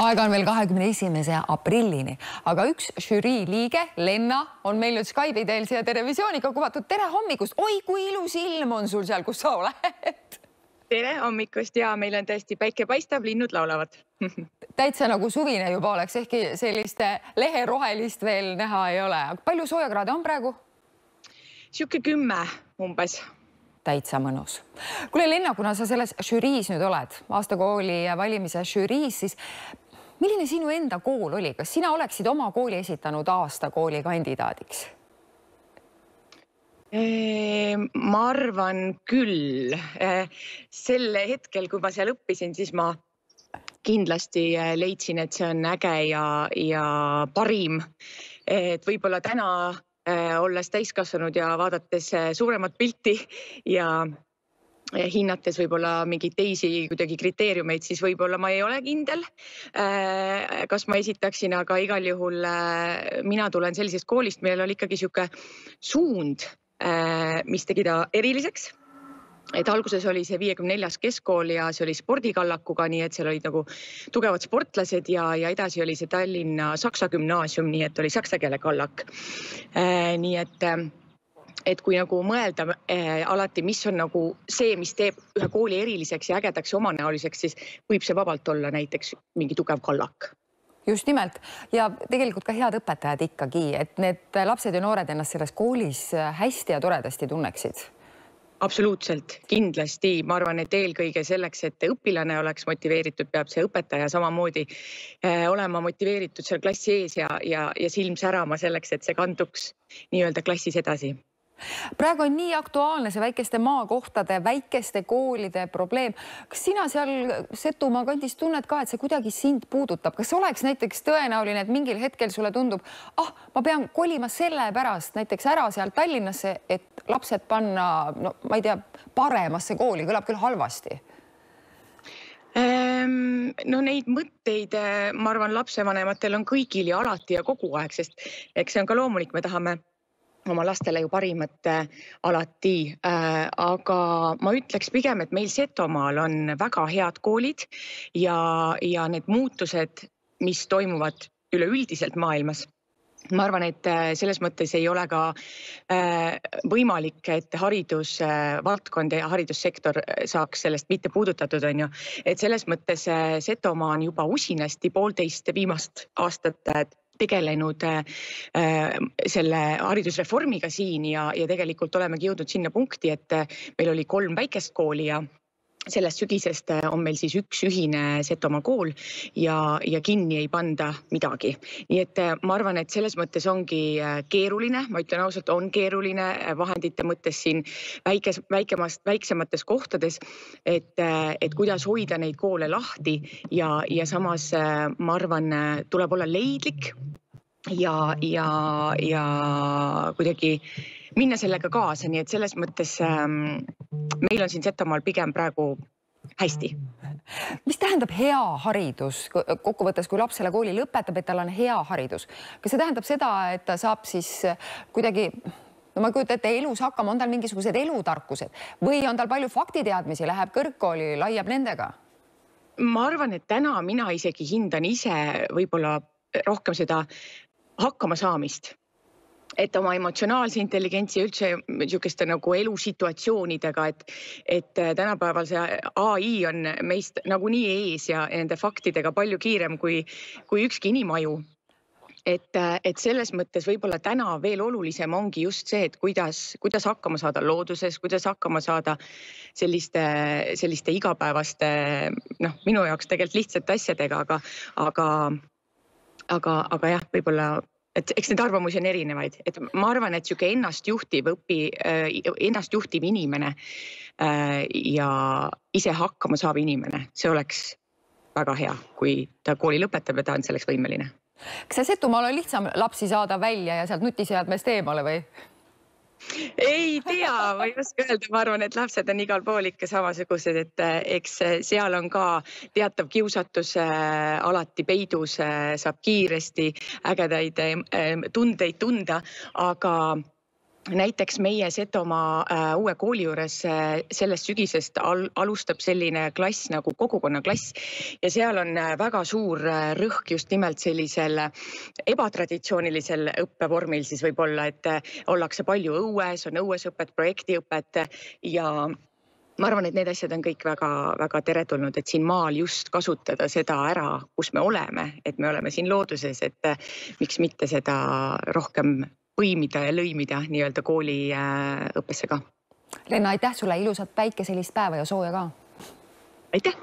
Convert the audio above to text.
Aega on veel 21. aprillini, aga üks žürii liige, Lenna, on meil nüüd Skype'i teel siia Terevisiooniga kuvatud. Tere hommikust! Oi, kui ilus ilm on sul seal, kus sa oled! Tere hommikust ja meil on tõesti päike paistab, linnud laulavad. Täitsa nagu suvine juba oleks, ehkki selliste leherohelist veel näha ei ole. Palju soojakraade on praegu? Siuke 10 umbes. Täitsa mõnus. Kuule Lenna, kuna sa selles žüriis nüüd oled, aastakooli valimise žüriis, siis milline sinu enda kool oli? Kas sina oleksid oma kooli esitanud aastakooli kandidaadiks? Ma arvan küll. Selle hetkel, kui ma seal õppisin, siis ma kindlasti leidsin, et see on äge ja parim. Et võib-olla täna olles täiskasvanud ja vaadates suuremat pilti ja hinnates võib-olla mingeid teisi kuidagi kriteeriumeid, siis võib-olla ma ei ole kindel, kas ma esitaksin, aga igal juhul mina tulen sellisest koolist, millel oli ikkagi siuke suund, mis tegi ta eriliseks. Et alguses oli see 54. keskkool ja see oli spordikallakuga, nii et seal olid nagu tugevad sportlased ja edasi oli see Tallinna Saksa gümnaasium, nii et oli saksa keele kallak. Nii et kui nagu mõelda alati, mis on nagu see, mis teeb ühe kooli eriliseks ja ägedaks ja omanäoliseks, siis võib see vabalt olla näiteks mingi tugev kallak. Just nimelt. Ja tegelikult ka head õpetajad ikkagi, et need lapsed ja noored ennast selles koolis hästi ja toredasti tunneksid. Absoluutselt, kindlasti. Ma arvan, et eelkõige selleks, et õpilane oleks motiveeritud, peab see õpetaja samamoodi olema motiveeritud seal klassi ees ja silm särama selleks, et see kanduks nii-öelda klassis edasi. Praegu on nii aktuaalne see väikeste maakohtade, väikeste koolide probleem. Kas sina seal Setumaa kandis tunned ka, et see kuidagi sind puudutab? Kas oleks näiteks tõenäoline, et mingil hetkel sulle tundub, ma pean kolima selle pärast näiteks ära seal Tallinnasse, et lapsed panna, ma ei tea, paremasse kooli, kõlab küll halvasti? No neid mõtteid, ma arvan, lapsevanematel on kõigil ja alati ja kogu aeg, sest eks see on ka loomulik, me tahame oma lastele ju parimat alati, aga ma ütleks pigem, et meil Setomaal on väga head koolid ja need muutused, mis toimuvad üleüldiselt maailmas. Ma arvan, et selles mõttes ei ole ka võimalik, et haridusvaldkond ja haridussektor saaks sellest mitte puudutatud, on ju. Et selles mõttes Setomaa on juba usinasti 1,5 viimast aastat tegelenud selle haridusreformiga siin ja tegelikult olemegi jõudnud sinna punkti, et meil oli 3 väikest kooli ja sellest sügisest on meil siis üks ühine Setomaa kool ja kinni ei panda midagi. Nii et ma arvan, et selles mõttes ongi keeruline, ma ütlen ausalt, on keeruline vahendite mõttes siin väiksemates kohtades, et kuidas hoida neid koole lahti ja samas ma arvan, tuleb olla leidlik ja kuidagi minna sellega kaasa, nii et selles mõttes meil on siin Setomaal pigem praegu hästi. Mis tähendab hea haridus? Kokkuvõttes, kui laps selle kooli lõpetab, et tal on hea haridus. Kas see tähendab seda, et ta saab siis kuidagi, ma kujutan ette, elus hakkama, on tal mingisugused elutarkused või on tal palju faktiteadmisi, läheb kõrgkooli, laiab nendega? Ma arvan, et täna mina isegi hindan ise võib-olla rohkem seda hakkama saamist. Et oma emotsionaalse intelligentsi ja üldse niisugeste nagu elusituatsioonidega, et tänapäeval see AI on meist nagu nii ees ja nende faktidega palju kiirem kui ükski inimaju. Et selles mõttes võib-olla täna veel olulisem ongi just see, et kuidas hakkama saada looduses, kuidas hakkama saada selliste igapäevaste, minu jaoks tegelikult lihtsate asjadega, aga jah, võib-olla et eks need arvamusi on erinevaid, et ma arvan, et siuke ennast juhtiv inimene ja ise hakkama saab inimene, see oleks väga hea, kui ta kooli lõpetab ja ta on selleks võimeline. Kas see Setumaal on lihtsam lapsi saada välja ja sealt nutiseadmest eemale või? Ei tea, ma ei oska öelda, ma arvan, et lapsed on igal pool ikka samasugused, et eks seal on ka teatav kiusatus alati peidus, saab kiiresti ägedaid tundeid tunda, aga näiteks meie Setomaa uue kooli juures sellest sügisest alustab selline klass nagu kogukonnaklass ja seal on väga suur rõhk just nimelt sellisel ebatraditsioonilisel õppevormil siis võib-olla, et ollakse palju õues, on õuesõpet, projektiõpet ja ma arvan, et need asjad on kõik väga teretulnud, et siin maal just kasutada seda ära, kus me oleme, et me oleme siin looduses, et miks mitte seda rohkem põimida ja lõimida nii-öelda kooli õppesse ka. Lenna, aitäh sulle, ilusat päikeselist päeva ja sooja ka! Aitäh!